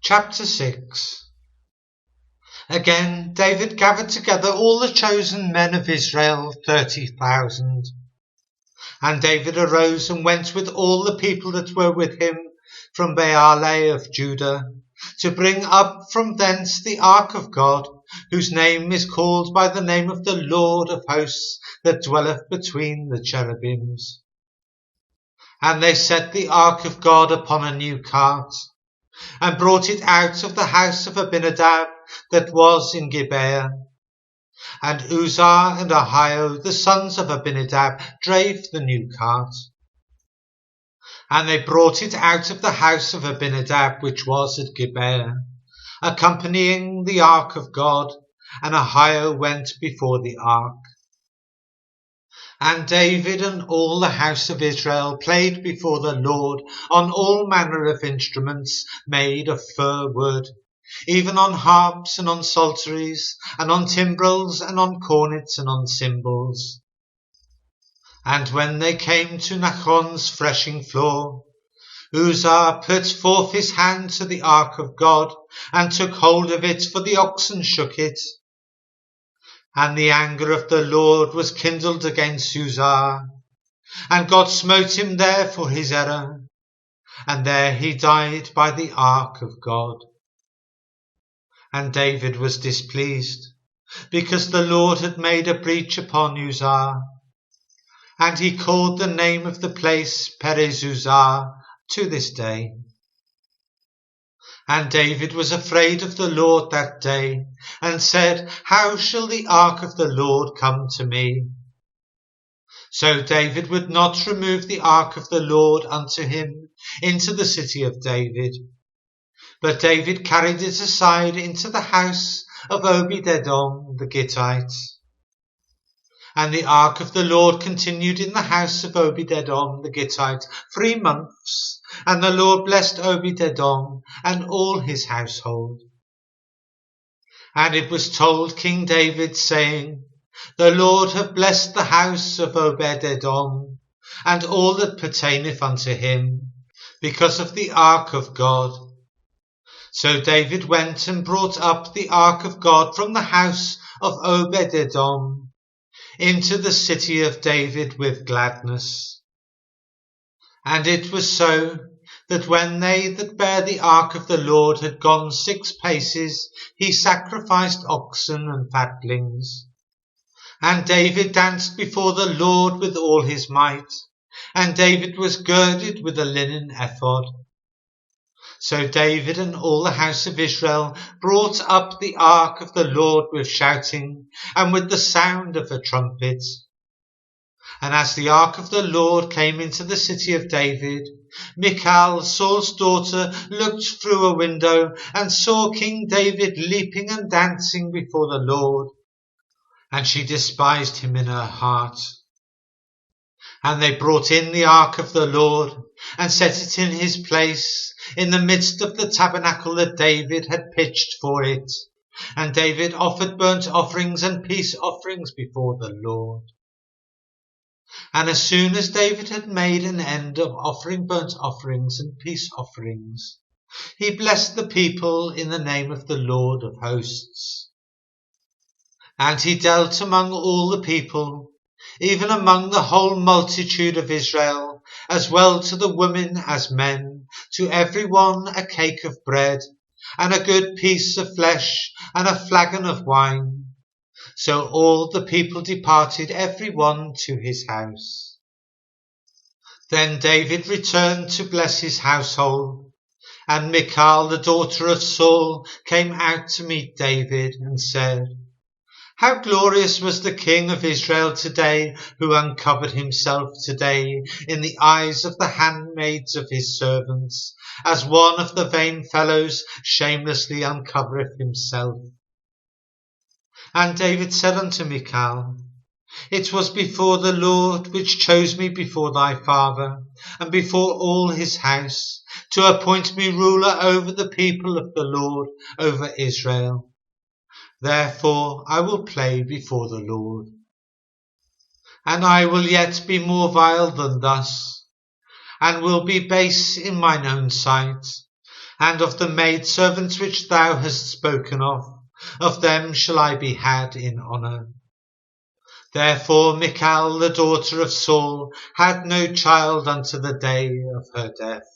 Chapter 6. Again David gathered together all the chosen men of Israel, 30,000. And David arose and went with all the people that were with him from Baalah of Judah, to bring up from thence the ark of God, whose name is called by the name of the Lord of hosts, that dwelleth between the cherubims. And they set the ark of God upon a new cart, and brought it out of the house of Abinadab that was in Gibeah. And Uzzah and Ahio, the sons of Abinadab, drave the new cart. And they brought it out of the house of Abinadab which was at Gibeah, accompanying the ark of God, and Ahio went before the ark. And David and all the house of Israel played before the Lord on all manner of instruments made of fir wood, even on harps and on psalteries, and on timbrels, and on cornets, and on cymbals. And when they came to Nachon's threshing floor, Uzzah put forth his hand to the ark of God, and took hold of it, for the oxen shook it. And the anger of the Lord was kindled against Uzzah, and God smote him there for his error, and there he died by the ark of God. And David was displeased, because the Lord had made a breach upon Uzzah, and he called the name of the place Perez Uzzah to this day. And David was afraid of the Lord that day, and said, How shall the ark of the Lord come to me? So David would not remove the ark of the Lord unto him into the city of David. But David carried it aside into the house of Obed-edom the Gittite. And the ark of the Lord continued in the house of Obed-edom the Gittite 3 months, and the Lord blessed Obed-edom and all his household. And it was told King David, saying, The Lord hath blessed the house of Obed-edom, and all that pertaineth unto him, because of the ark of God. So David went and brought up the ark of God from the house of Obed-edom into the city of David with gladness. And it was so, that when they that bare the ark of the Lord had gone 6 paces, he sacrificed oxen and fatlings. And David danced before the Lord with all his might, and David was girded with a linen ephod. So David and all the house of Israel brought up the ark of the Lord with shouting, and with the sound of a trumpet. And as the ark of the Lord came into the city of David, Michal, Saul's daughter, looked through a window, and saw King David leaping and dancing before the Lord. And she despised him in her heart. And they brought in the ark of the Lord, and set it in his place, in the midst of the tabernacle that David had pitched for it. And David offered burnt offerings and peace offerings before the Lord. And as soon as David had made an end of offering burnt offerings and peace offerings, he blessed the people in the name of the Lord of hosts. And he dealt among all the people, even among the whole multitude of Israel, as well to the women as men, to every one a cake of bread, and a good piece of flesh, and a flagon of wine. So all the people departed, every one to his house. Then David returned to bless his household, and Michal, the daughter of Saul, came out to meet David, and said, How glorious was the king of Israel today, who uncovered himself today in the eyes of the handmaids of his servants, as one of the vain fellows shamelessly uncovereth himself. And David said unto Michal, It was before the Lord which chose me before thy father, and before all his house, to appoint me ruler over the people of the Lord, over Israel. Therefore I will play before the Lord. And I will yet be more vile than thus, and will be base in mine own sight, And of the maidservants which thou hast spoken of them shall I be had in honour. Therefore Michal the daughter of Saul had no child unto the day of her death.